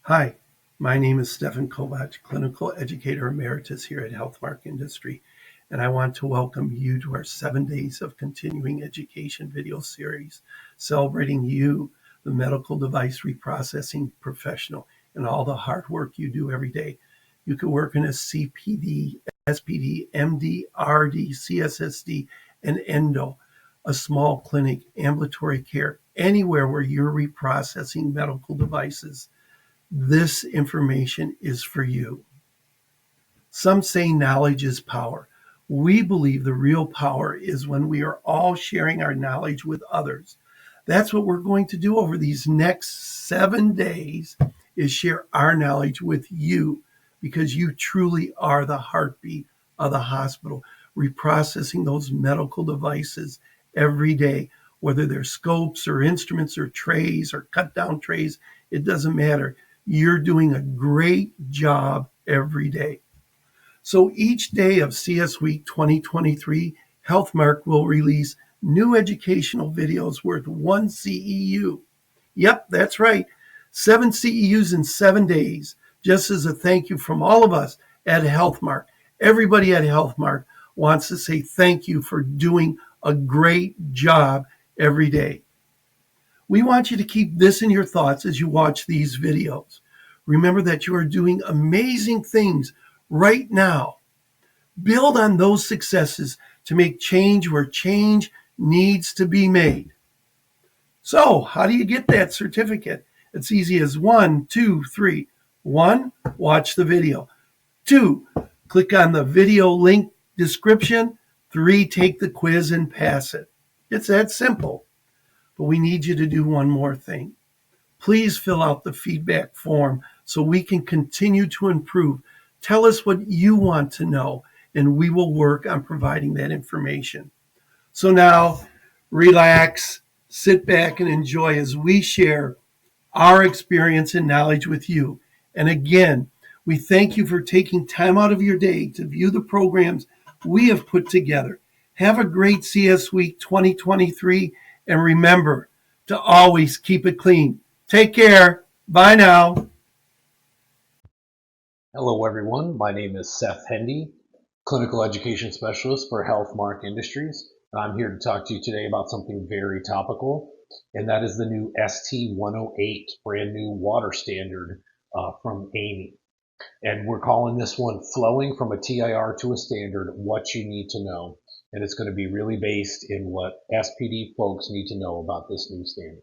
Hi, my name is Stefan Kovac, Clinical Educator Emeritus here at Healthmark Industries, and I want to welcome you to our 7 days of continuing education video series celebrating you, the medical device reprocessing professional, and all the hard work you do every day. You could work in a CPD, SPD, MD, RD, CSSD, and endo, a small clinic, ambulatory care, anywhere where you're reprocessing medical devices. This information is for you. Some say knowledge is power. We believe the real power is when we are all sharing our knowledge with others. That's what we're going to do over these next 7 days is share our knowledge with you because you truly are the heartbeat of the hospital, reprocessing those medical devices every day, whether they're scopes or instruments or trays or cut down trays, it doesn't matter. You're doing a great job every day. So each day of CS Week 2023, Healthmark will release new educational videos worth 1 CEU. Yep, that's right. 7 CEUs in 7 days, just as a thank you from all of us at Healthmark. Everybody at Healthmark wants to say thank you for doing a great job every day. We want you to keep this in your thoughts as you watch these videos. Remember that you are doing amazing things right now. Build on those successes to make change where change needs to be made. So, how do you get that certificate? It's easy as 1, 2, 3. 1, watch the video. 2, click on the video link description. 3, take the quiz and pass it. It's that simple. But we need you to do one more thing. Please fill out the feedback form so we can continue to improve. Tell us what you want to know, and we will work on providing that information. So now, relax, sit back, and enjoy as we share our experience and knowledge with you. And again, we thank you for taking time out of your day to view the programs we have put together. Have a great CS Week 2023, and remember to always keep it clean. Take care. Bye now. Hello everyone, my name is Seth Hendee, Clinical Education Specialist for Healthmark Industries. I'm here to talk to you today about something very topical, and that is the new ST108, brand new water standard from AAMI. And we're calling this one Flowing from a TIR to a Standard, What You Need to Know. And it's going to be really based in what SPD folks need to know about this new standard.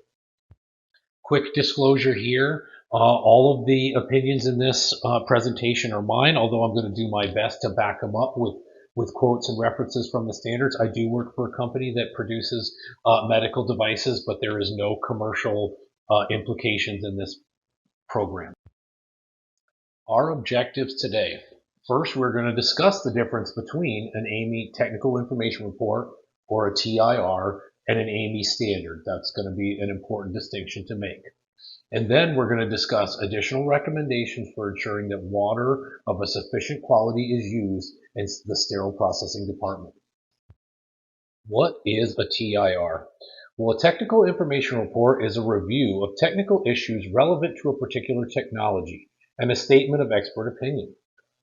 Quick disclosure here, all of the opinions in this presentation are mine, although I'm going to do my best to back them up with quotes and references from the standards. I do work for a company that produces medical devices, but there is no commercial implications in this program. Our objectives today. First, we're going to discuss the difference between an AAMI Technical Information Report, or a TIR, and an AAMI standard. That's going to be an important distinction to make. And then we're going to discuss additional recommendations for ensuring that water of a sufficient quality is used in the sterile processing department. What is a TIR? Well, a technical information report is a review of technical issues relevant to a particular technology and a statement of expert opinion.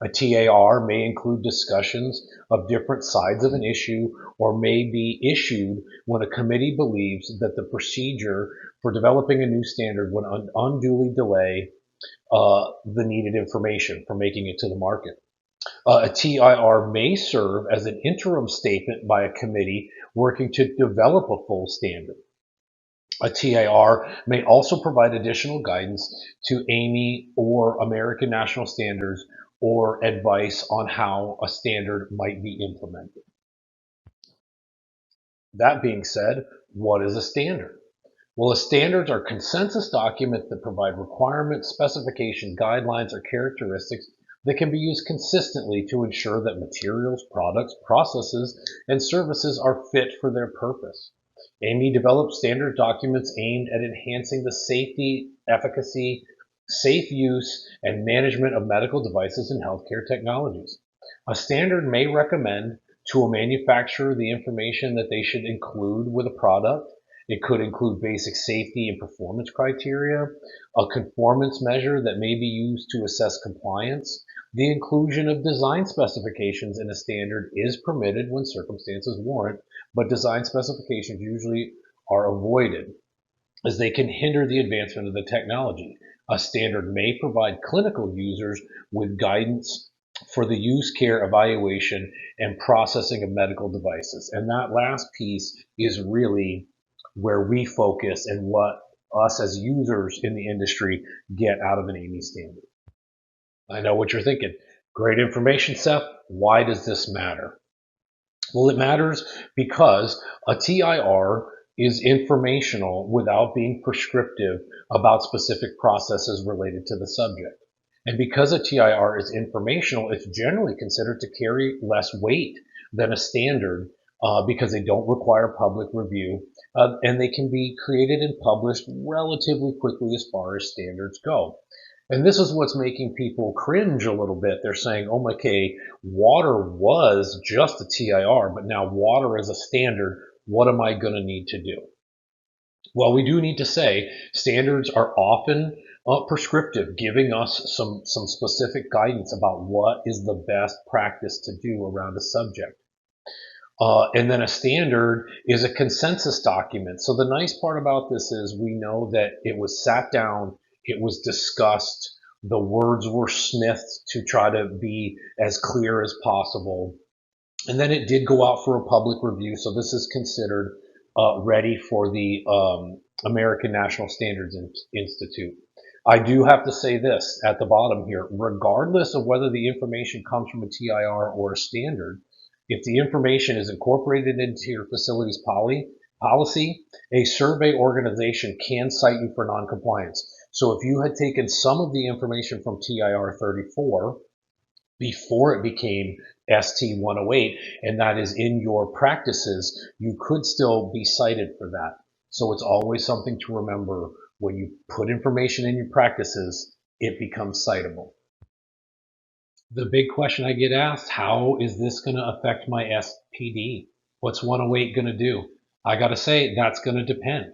A TIR may include discussions of different sides of an issue or may be issued when a committee believes that the procedure for developing a new standard would unduly delay the needed information for making it to the market. A TIR may serve as an interim statement by a committee working to develop a full standard. A TIR may also provide additional guidance to AAMI or American National Standards or advice on how a standard might be implemented. That being said, what is a standard? Well, standards are consensus documents that provide requirements, specifications, guidelines, or characteristics that can be used consistently to ensure that materials, products, processes, and services are fit for their purpose. AAMI develops standard documents aimed at enhancing the safety, efficacy, safe use, and management of medical devices and healthcare technologies. A standard may recommend to a manufacturer the information that they should include with a product It could include basic safety and performance criteria, a conformance measure that may be used to assess compliance. The inclusion of design specifications in a standard is permitted when circumstances warrant, but design specifications usually are avoided as they can hinder the advancement of the technology. A standard may provide clinical users with guidance for the use, care, evaluation, and processing of medical devices. And that last piece is really where we focus and what us as users in the industry get out of an AAMI standard. I know what you're thinking. Great information, Seth. Why does this matter? Well, it matters because a TIR is informational without being prescriptive about specific processes related to the subject. And because a TIR is informational, it's generally considered to carry less weight than a standard because they don't require public review and they can be created and published relatively quickly as far as standards go. And this is what's making people cringe a little bit. They're saying, oh, okay, water was just a TIR, but now water is a standard. What am I going to need to do? Well, we do need to say standards are often prescriptive, giving us some specific guidance about what is the best practice to do around a subject. And then a standard is a consensus document. So the nice part about this is we know that it was sat down, it was discussed, the words were smithed to try to be as clear as possible. And then it did go out for a public review. So this is considered ready for the American National Standards Institute. I do have to say this at the bottom here, regardless of whether the information comes from a TIR or a standard, if the information is incorporated into your facility's policy, a survey organization can cite you for noncompliance. So if you had taken some of the information from TIR 34 before it became ST 108, and that is in your practices, you could still be cited for that. So it's always something to remember when you put information in your practices, it becomes citable. The big question I get asked, how is this going to affect my SPD? What's 108 going to do? I got to say, that's going to depend.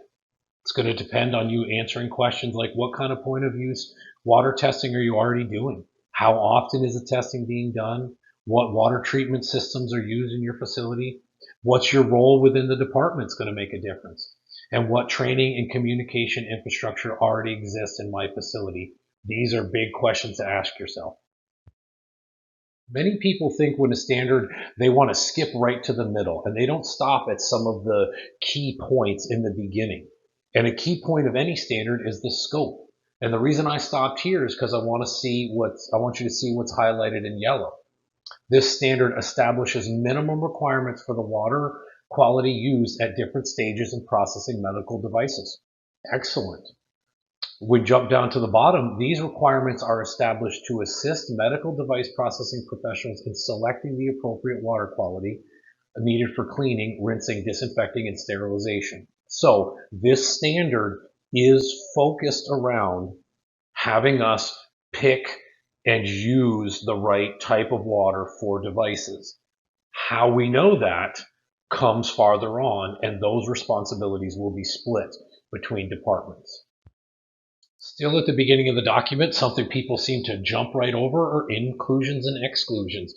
It's going to depend on you answering questions like what kind of point of use water testing are you already doing? How often is the testing being done? What water treatment systems are used in your facility? What's your role within the department is going to make a difference? And what training and communication infrastructure already exists in my facility? These are big questions to ask yourself. Many people think when a standard, they want to skip right to the middle and they don't stop at some of the key points in the beginning. And a key point of any standard is the scope. And the reason I stopped here is because I want you to see what's highlighted in yellow. This standard establishes minimum requirements for the water quality used at different stages in processing medical devices. Excellent. We jump down to the bottom. These requirements are established to assist medical device processing professionals in selecting the appropriate water quality needed for cleaning, rinsing, disinfecting, and sterilization. So this standard is focused around having us pick and use the right type of water for devices. How we know that comes farther on, and those responsibilities will be split between departments. Still at the beginning of the document, something people seem to jump right over are inclusions and exclusions.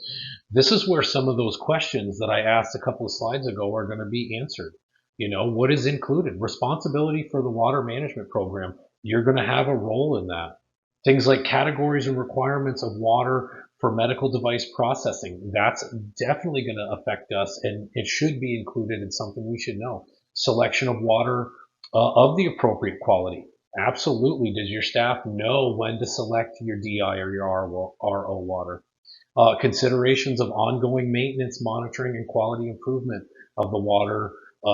This is where some of those questions that I asked a couple of slides ago are going to be answered. You know, what is included? Responsibility for the water management program. You're going to have a role in that. Things like categories and requirements of water for medical device processing. That's definitely going to affect us, and it should be included in something we should know. Selection of water of the appropriate quality. Absolutely. Does your staff know when to select your DI or your RO water? Considerations of ongoing maintenance, monitoring, and quality improvement of the water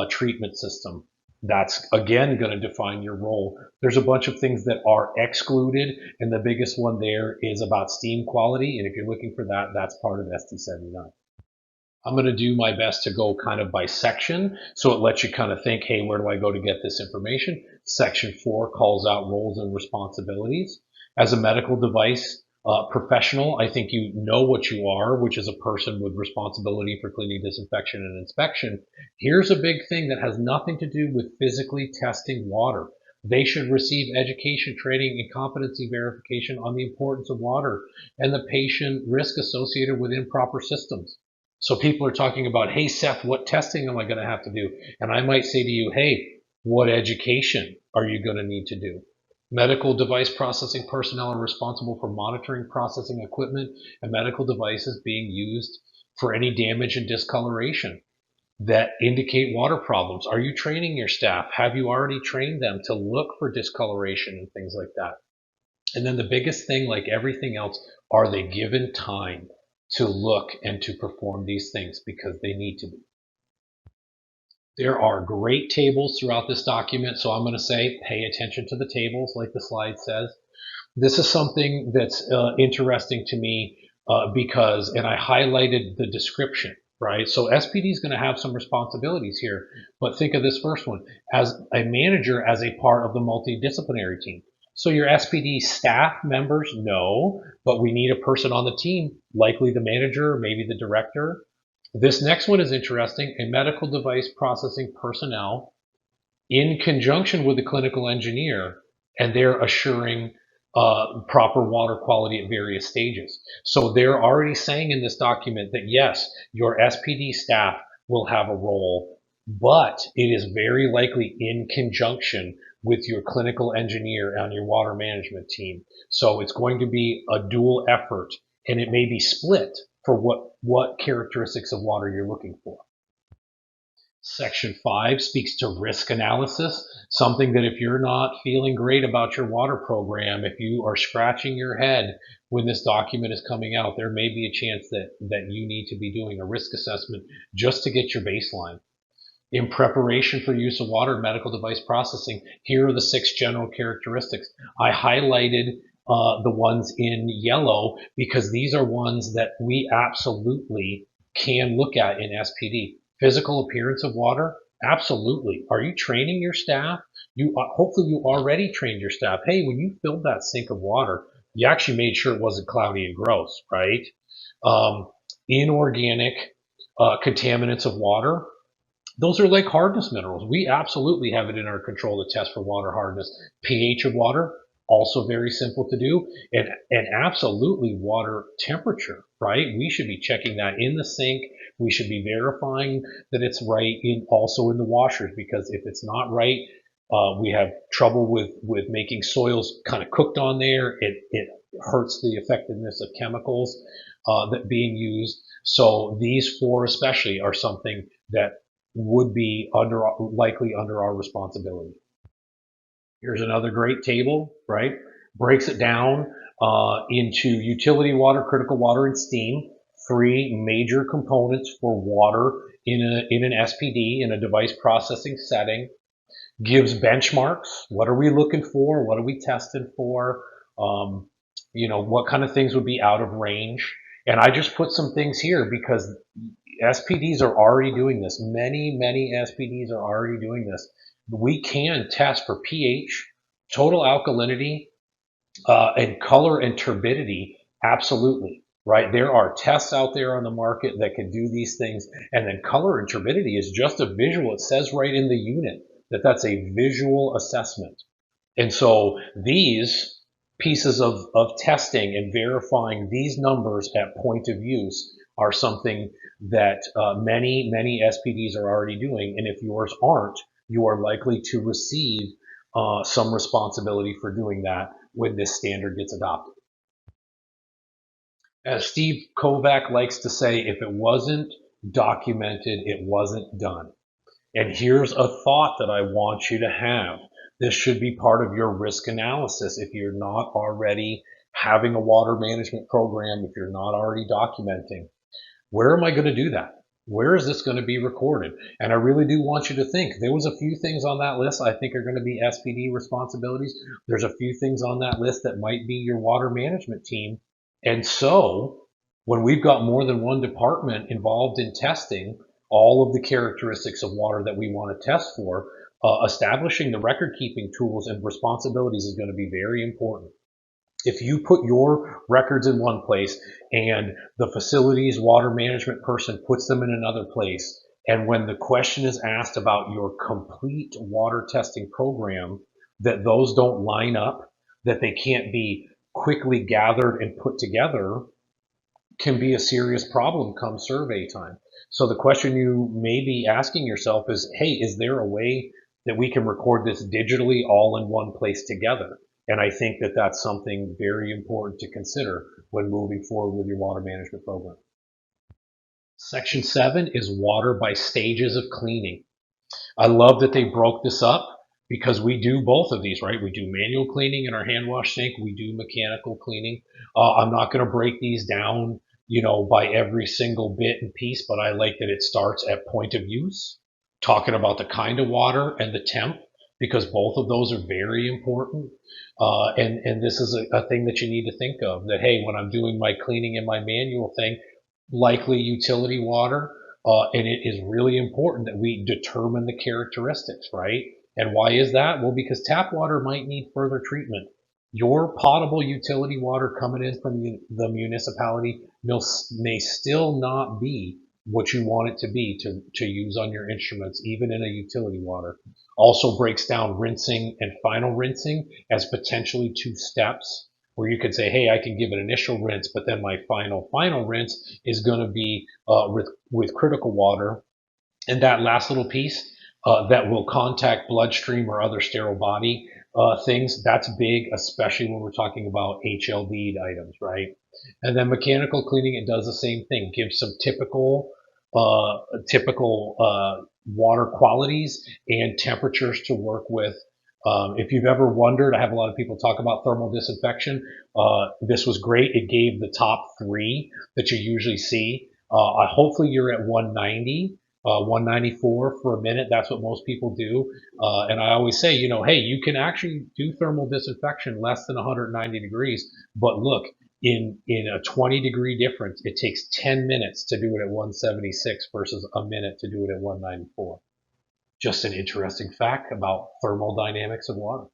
treatment system. That's again going to define your role. There's a bunch of things that are excluded, and the biggest one there is about steam quality. And if you're looking for that, that's part of ST79. I'm going to do my best to go kind of by section, so it lets you kind of think, hey, where do I go to get this information? Section 4 calls out roles and responsibilities. As a medical device Professional, I think you know what you are, which is a person with responsibility for cleaning, disinfection, and inspection. Here's a big thing that has nothing to do with physically testing water. They should receive education, training, and competency verification on the importance of water and the patient risk associated with improper systems. So people are talking about, hey, Seth, what testing am I going to have to do? And I might say to you, hey, what education are you going to need to do? Medical device processing personnel are responsible for monitoring processing equipment and medical devices being used for any damage and discoloration that indicate water problems. Are you training your staff? Have you already trained them to look for discoloration and things like that? And then the biggest thing, like everything else, are they given time to look and to perform these things, because they need to be. There are great tables throughout this document, so I'm going to say pay attention to the tables like the slide says. This is something that's interesting to me because, and I highlighted the description, right? So SPD is going to have some responsibilities here, but think of this first one as a manager, as a part of the multidisciplinary team. So your SPD staff members, no, but we need a person on the team, likely the manager, maybe the director. This next one is interesting, a medical device processing personnel in conjunction with the clinical engineer, and they're assuring proper water quality at various stages. So they're already saying in this document that yes, your SPD staff will have a role, but it is very likely in conjunction with your clinical engineer and your water management team. So it's going to be a dual effort, and it may be split for what characteristics of water you're looking for. Section 5 speaks to risk analysis, something that if you're not feeling great about your water program, if you are scratching your head when this document is coming out, there may be a chance that you need to be doing a risk assessment just to get your baseline. In preparation for use of water and medical device processing, here are the 6 general characteristics. I highlighted the ones in yellow because these are ones that we absolutely can look at in SPD. Physical appearance of water, absolutely. Are you training your staff? Hopefully you already trained your staff. Hey, when you filled that sink of water, you actually made sure it wasn't cloudy and gross, right? Inorganic contaminants of water, those are like hardness minerals. We absolutely have it in our control to test for water hardness. pH of water, also very simple to do. And absolutely water temperature, right? We should be checking that in the sink. We should be verifying that it's right also in the washers, because if it's not right, we have trouble with making soils kind of cooked on there. It hurts the effectiveness of chemicals that being used. So these 4 especially are something that would be likely under our responsibility. Here's another great table, right? Breaks it down into utility water, critical water, and steam. 3 major components for water in an SPD, in a device processing setting. Gives benchmarks. What are we looking for? What are we testing for? What kind of things would be out of range? And I just put some things here because SPDs are already doing this. Many SPDs are already doing this. We can test for pH, total alkalinity, and color and turbidity. Absolutely. Right. There are tests out there on the market that can do these things. And then color and turbidity is just a visual. It says right in the unit that that's a visual assessment. And so these pieces of testing and verifying these numbers at point of use are something that many SPDs are already doing. And if yours aren't, you are likely to receive some responsibility for doing that when this standard gets adopted. As Steve Kovac likes to say, if it wasn't documented, it wasn't done. And here's a thought that I want you to have. This should be part of your risk analysis if you're not already having a water management program, if you're not already documenting. Where am I going to do that? Where is this going to be recorded? And I really do want you to think. There was a few things on that list I think are going to be SPD responsibilities. There's a few things on that list that might be your water management team. And so when we've got more than one department involved in testing all of the characteristics of water that we want to test for, establishing the record keeping tools and responsibilities is going to be very important. If you put your records in one place and the facility's water management person puts them in another place, and when the question is asked about your complete water testing program, that those don't line up, that they can't be quickly gathered and put together, can be a serious problem come survey time. So the question you may be asking yourself is, hey, is there a way that we can record this digitally all in one place together? And I think that that's something very important to consider when moving forward with your water management program. Section 7 is water by stages of cleaning. I love that they broke this up because we do both of these, right? We do manual cleaning in our hand wash sink. We do mechanical cleaning. I'm not going to break these down, by every single bit and piece, but I like that it starts at point of use, talking about the kind of water and the temp, because both of those are very important. And this is a thing that you need to think of, that, hey, when I'm doing my cleaning in my manual thing, likely utility water, and it is really important that we determine the characteristics, right? And why is that? Well, because tap water might need further treatment. Your potable utility water coming in from the municipality may still not be what you want it to be to use on your instruments, even in a utility water. Also breaks down rinsing and final rinsing as potentially two steps, where you could say, hey, I can give an initial rinse, but then my final rinse is going to be with critical water. And that last little piece that will contact bloodstream or other sterile body things, that's big, especially when we're talking about HLD items, right? And then mechanical cleaning, it does the same thing, gives some typical water qualities and temperatures to work with. If you've ever wondered, I have a lot of people talk about thermal disinfection. This was great. It gave the top 3 that you usually see. Hopefully you're at 190. 194 for a minute. That's what most people do. And I always say, hey, you can actually do thermal disinfection less than 190 degrees. But look, in a 20-degree difference, it takes 10 minutes to do it at 176 versus a minute to do it at 194. Just an interesting fact about thermal dynamics of water.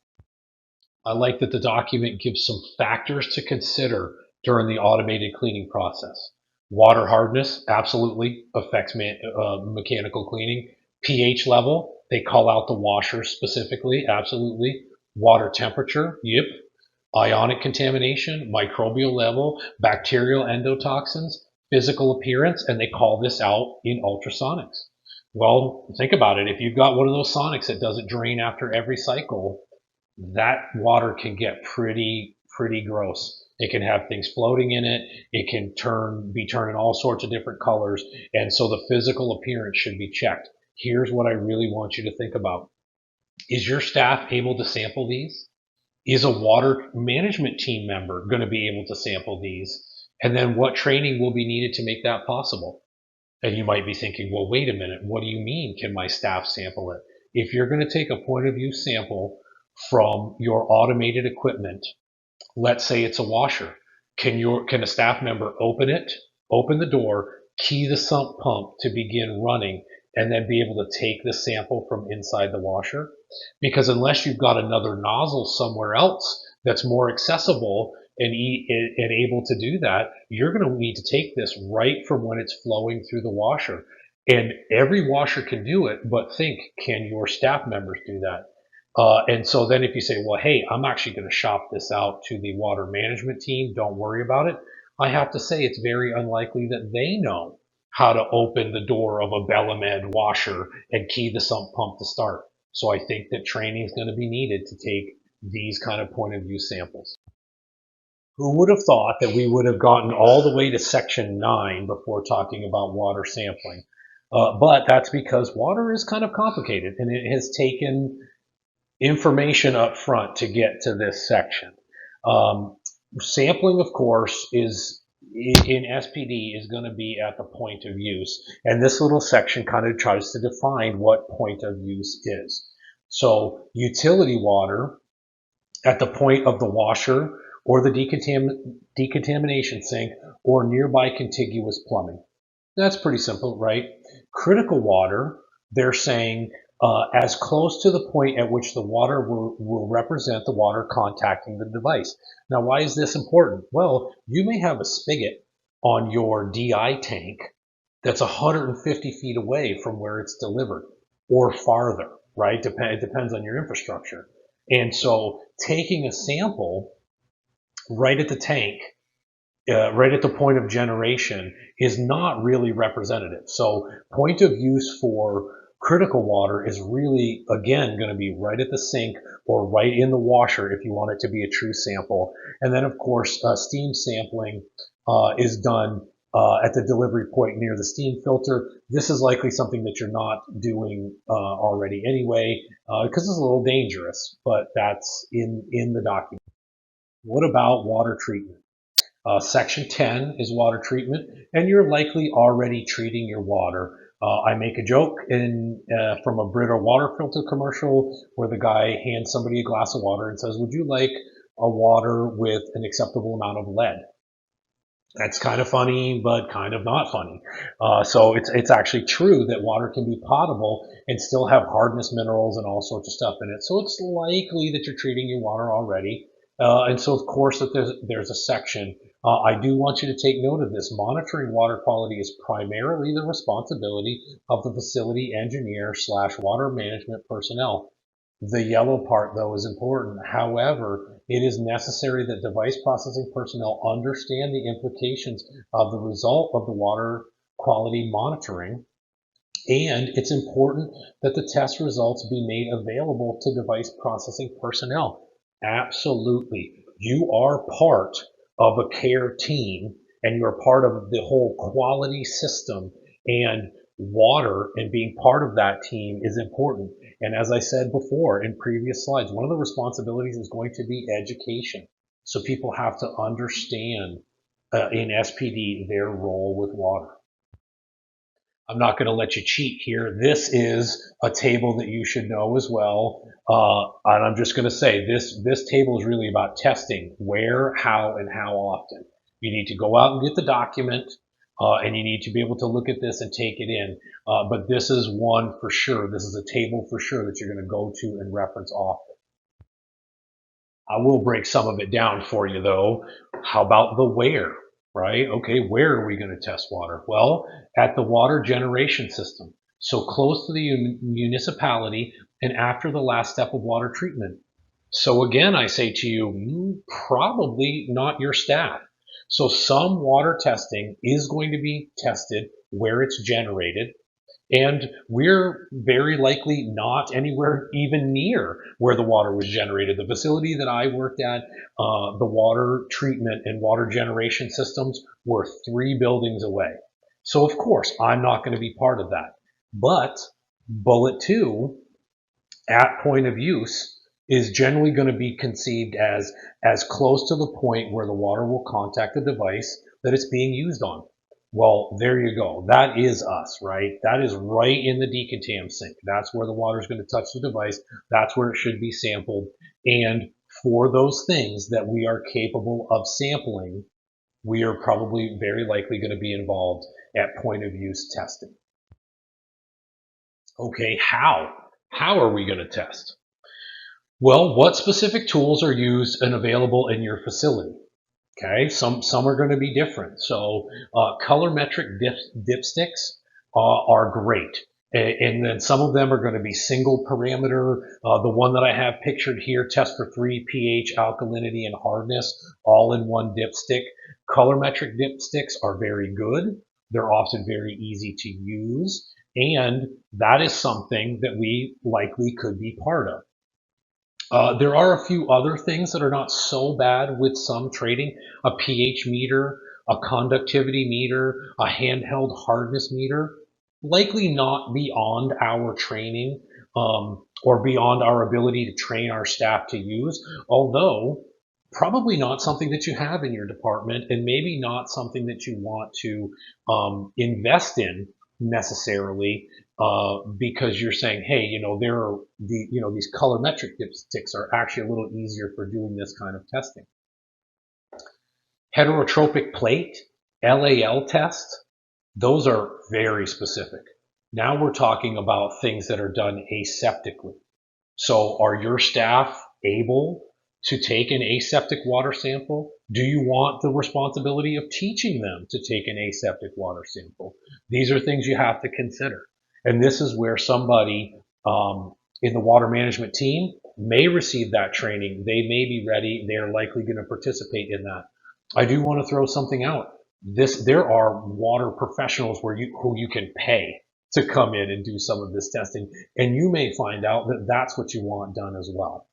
I like that the document gives some factors to consider during the automated cleaning process. Water hardness absolutely affects mechanical cleaning. pH level, they call out the washers specifically, absolutely. Water temperature, yep. Ionic contamination, microbial level, bacterial endotoxins, physical appearance, and they call this out in ultrasonics. Well, think about it. If you've got one of those sonics that doesn't drain after every cycle, that water can get pretty gross. It can have things floating in it. It can be turning all sorts of different colors. And so the physical appearance should be checked. Here's what I really want you to think about. Is your staff able to sample these? Is a water management team member going to be able to sample these? And then what training will be needed to make that possible? And you might be thinking, well, wait a minute. What do you mean? Can my staff sample it? If you're going to take a point of view sample from your automated equipment, let's say it's a washer, can a staff member open the door, key the sump pump to begin running, and then be able to take the sample from inside the washer? Because unless you've got another nozzle somewhere else that's more accessible and able to do that, you're going to need to take this right from when it's flowing through the washer. And every washer can do it, but think, can your staff members do that? And so then if you say, well, hey, I'm actually going to shop this out to the water management team, don't worry about it. I have to say it's very unlikely that they know how to open the door of a Belamed washer and key the sump pump to start. So I think that training is going to be needed to take these kind of point of view samples. Who would have thought that we would have gotten all the way to section 9 before talking about water sampling? But that's because water is kind of complicated, and it has taken information up front to get to this section. Sampling, of course, is in SPD is going to be at the point of use. And this little section kind of tries to define what point of use is. So utility water at the point of the washer or the decontamination sink or nearby contiguous plumbing. That's pretty simple, right? Critical water, they're saying as close to the point at which the water will represent the water contacting the device. Now, why is this important? Well, you may have a spigot on your DI tank that's 150 feet away from where it's delivered or farther, right? It depends on your infrastructure. And so taking a sample right at the tank, right at the point of generation, is not really representative. So point of use for critical water is really, again, going to be right at the sink or right in the washer if you want it to be a true sample. And then, of course, steam sampling is done at the delivery point near the steam filter. This is likely something that you're not doing already anyway, because it's a little dangerous, but that's in the document. What about water treatment? Section 10 is water treatment, and you're likely already treating your water. I make a joke from a Brita water filter commercial where the guy hands somebody a glass of water and says, "Would you like a water with an acceptable amount of lead?" That's kind of funny, but kind of not funny. So it's actually true that water can be potable and still have hardness minerals and all sorts of stuff in it. So it's likely that you're treating your water already. And so of course that there's a section. I do want you to take note of this. Monitoring water quality is primarily the responsibility of the facility engineer / water management personnel. The yellow part, though, is important. However, it is necessary that device processing personnel understand the implications of the result of the water quality monitoring, and it's important that the test results be made available to device processing personnel. Absolutely. You are part of a care team, and you're part of the whole quality system, and water and being part of that team is important. And as I said before in previous slides, one of the responsibilities is going to be education. So people have to understand in SPD their role with water. I'm not going to let you cheat here. This is a table that you should know as well. And I'm just going to say this table is really about testing where, how, and how often. You need to go out and get the document, and you need to be able to look at this and take it in. But this is one for sure. This is a table for sure that you're going to go to and reference often. I will break some of it down for you though. How about the where, right? Okay, where are we going to test water? Well, at the water generation system. So close to the municipality and after the last step of water treatment. So again, I say to you, probably not your staff. So some water testing is going to be tested where it's generated, and we're very likely not anywhere even near where the water was generated. The facility that I worked at, the water treatment and water generation systems were 3 buildings away. So of course, I'm not going to be part of that. But bullet 2, at point of use, is generally going to be conceived as close to the point where the water will contact the device that it's being used on. Well, there you go. That is us, right? That is right in the decontam sink. That's where the water is going to touch the device. That's where it should be sampled. And for those things that we are capable of sampling, we are probably very likely going to be involved at point of use testing. Okay, how? How are we going to test? Well, what specific tools are used and available in your facility? Okay, some are going to be different. So colorimetric dipsticks are great. And then some of them are going to be single parameter. The one that I have pictured here tests for 3 pH, alkalinity, and hardness, all in one dipstick. Colorimetric dipsticks are very good. They're often very easy to use. And that is something that we likely could be part of. There are a few other things that are not so bad with some trading: a pH meter, a conductivity meter, a handheld hardness meter. Likely not beyond our training or beyond our ability to train our staff to use, although probably not something that you have in your department, and maybe not something that you want to invest in necessarily, because you're saying, hey, there are these colorimetric dipsticks are actually a little easier for doing this kind of testing. Heterotropic plate, LAL test, those are very specific. Now we're talking about things that are done aseptically. So are your staff able to take an aseptic water sample? Do you want the responsibility of teaching them to take an aseptic water sample? These are things you have to consider. And this is where somebody in the water management team may receive that training. They may be ready. They are likely going to participate in that. I do want to throw something out. There are water professionals who you can pay to come in and do some of this testing, and you may find out that that's what you want done as well.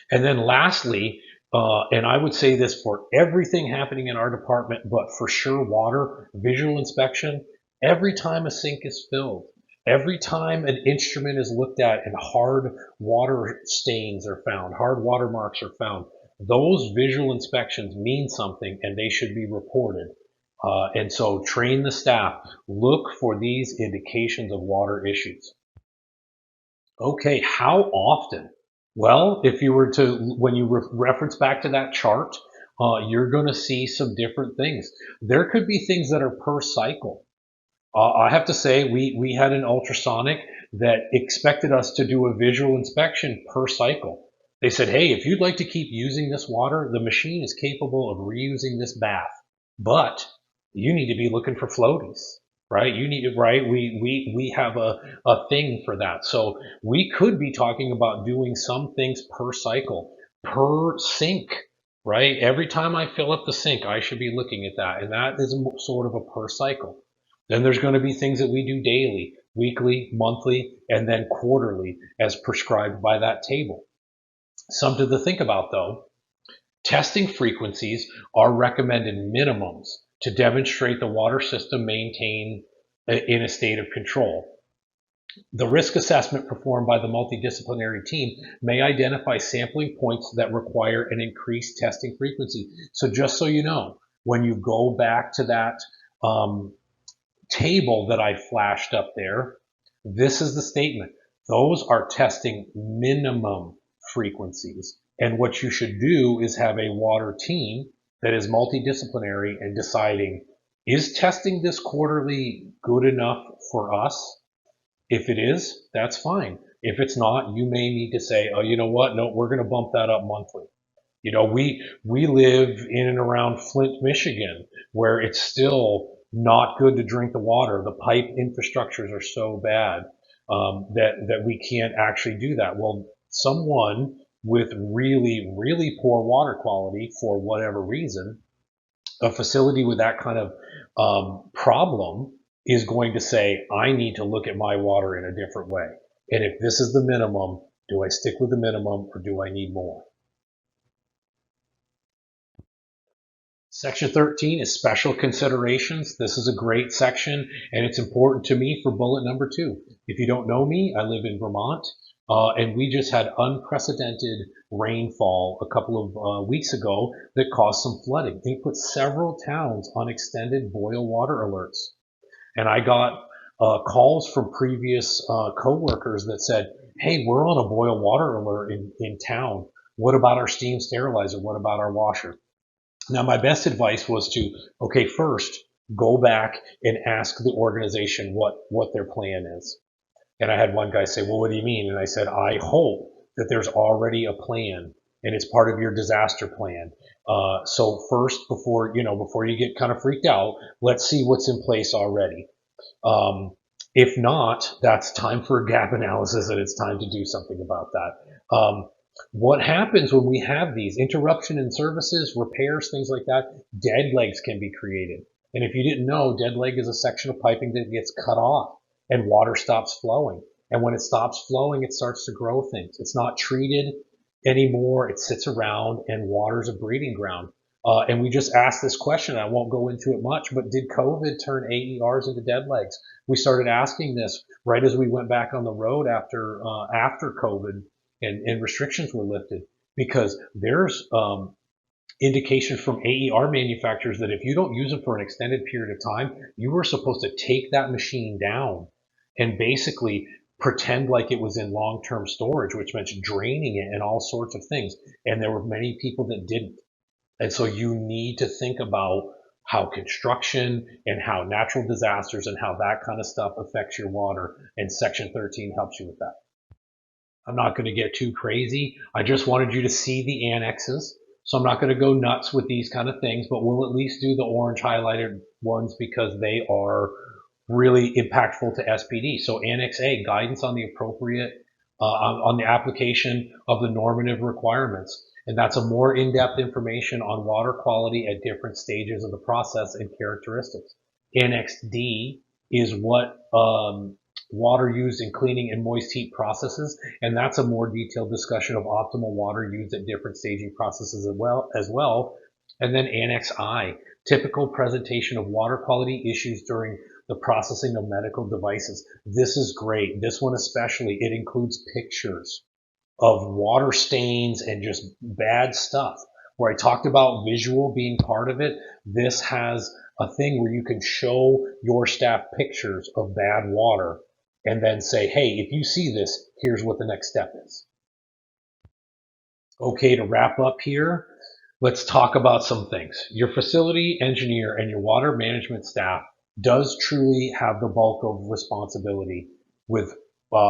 And then lastly, and I would say this for everything happening in our department, but for sure water, visual inspection, every time a sink is filled, every time an instrument is looked at and hard water stains are found, hard water marks are found, those visual inspections mean something and they should be reported. And so train the staff, look for these indications of water issues. Okay, how often? Well, if you were to, when you reference back to that chart, you're going to see some different things. There could be things that are per cycle. I have to say, we had an ultrasonic that expected us to do a visual inspection per cycle. They said, hey, if you'd like to keep using this water, the machine is capable of reusing this bath, but you need to be looking for floaties, right? You need to, right? We have a thing for that. So we could be talking about doing some things per cycle, per sink, right? Every time I fill up the sink, I should be looking at that. And that is sort of a per cycle. Then there's going to be things that we do daily, weekly, monthly, and then quarterly as prescribed by that table. Something to think about though, testing frequencies are recommended minimums to demonstrate the water system maintained in a state of control. The risk assessment performed by the multidisciplinary team may identify sampling points that require an increased testing frequency. So just so you know, when you go back to that table that I flashed up there, this is the statement. Those are testing minimum frequencies. And what you should do is have a water team that is multidisciplinary and deciding, is testing this quarterly good enough for us? If it is, that's fine. If it's not, you may need to say, oh, you know what? No, we're going to bump that up monthly. You know, we live in and around Flint, Michigan, where it's still not good to drink the water. The pipe infrastructures are so bad that we can't actually do that. Well, someone with really poor water quality for whatever reason, a facility with that kind of problem is going to say, I need to look at my water in a different way. And if this is the minimum, do I stick with the minimum or do I need more? Section 13 is special considerations. This is a great section, and it's important to me for bullet number 2. If you don't know me, I live in Vermont, and we just had unprecedented rainfall a couple of weeks ago that caused some flooding. They put several towns on extended boil water alerts. And I got calls from previous coworkers that said, hey, we're on a boil water alert in town. What about our steam sterilizer? What about our washer? Now, my best advice was to, okay, first go back and ask the organization what their plan is. And I had one guy say, well, what do you mean? And I said, I hope that there's already a plan and it's part of your disaster plan. So first, before you get kind of freaked out, let's see what's in place already. If not, that's time for a gap analysis and it's time to do something about that. What happens when we have these interruption in services, repairs, things like that? Dead legs can be created. And if you didn't know, dead leg is a section of piping that gets cut off and water stops flowing. And when it stops flowing, it starts to grow things. It's not treated anymore. It sits around and water's a breeding ground. And we just asked this question. I won't go into it much, but did COVID turn AERs into dead legs? We started asking this right as we went back on the road after COVID and restrictions were lifted, because there's indication from AER manufacturers that if you don't use them for an extended period of time, you were supposed to take that machine down and basically pretend like it was in long-term storage, which meant draining it and all sorts of things. And there were many people that didn't. And so you need to think about how construction and how natural disasters and how that kind of stuff affects your water. And Section 13 helps you with that. I'm not going to get too crazy. I just wanted you to see the annexes. So I'm not going to go nuts with these kind of things, but we'll at least do the orange highlighted ones because they are really impactful to SPD. So Annex A, guidance on the appropriate, on the application of the normative requirements. And that's a more in-depth information on water quality at different stages of the process and characteristics. Annex D is what water used in cleaning and moist heat processes, and that's a more detailed discussion of optimal water used at different staging processes as well. And then Annex I, typical presentation of water quality issues during the processing of medical devices. This is great. This one especially, it includes pictures of water stains and just bad stuff. Where I talked about visual being part of it, this has a thing where you can show your staff pictures of bad water and then say, hey, if you see this, here's what the next step is. Okay, to wrap up here, let's talk about some things. Your facility engineer and your water management staff does truly have the bulk of responsibility with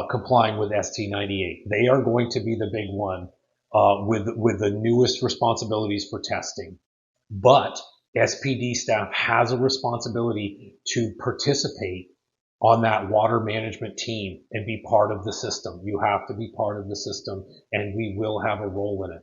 complying with ST98. They are going to be the big one with the newest responsibilities for testing. But SPD staff has a responsibility to participate on that water management team and be part of the system. You have to be part of the system, and we will have a role in it.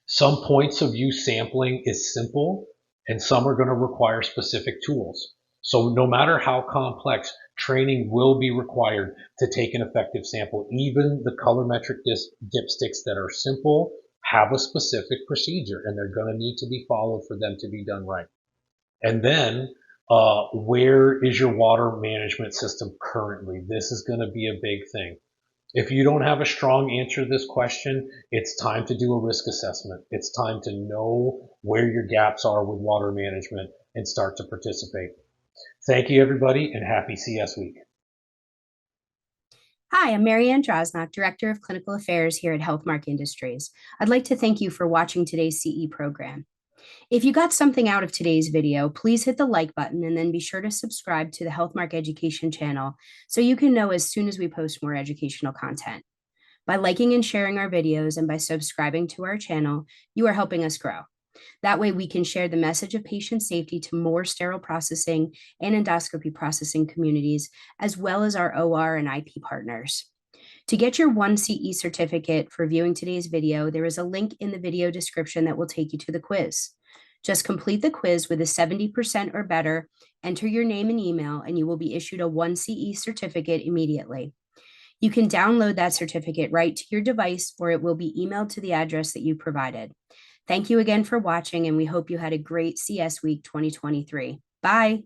Some points of use sampling is simple, and some are going to require specific tools. So no matter how complex, training will be required to take an effective sample. Even the colorimetric dipsticks that are simple have a specific procedure, and they're going to need to be followed for them to be done right. And then, where is your water management system currently? This is going to be a big thing. If you don't have a strong answer to this question, it's time to do a risk assessment. It's time to know where your gaps are with water management and start to participate. Thank you, everybody, and happy CS Week. Hi, I'm Marianne Drosnock, Director of Clinical Affairs here at Healthmark Industries. I'd like to thank you for watching today's CE program. If you got something out of today's video, please hit the like button and then be sure to subscribe to the Healthmark Education channel so you can know as soon as we post more educational content. By liking and sharing our videos and by subscribing to our channel, you are helping us grow. That way we can share the message of patient safety to more sterile processing and endoscopy processing communities, as well as our OR and IP partners. To get your 1 CE certificate for viewing today's video, there is a link in the video description that will take you to the quiz. Just complete the quiz with a 70% or better, enter your name and email, and you will be issued a 1 CE certificate immediately. You can download that certificate right to your device, or it will be emailed to the address that you provided. Thank you again for watching, and we hope you had a great CS Week 2023. Bye.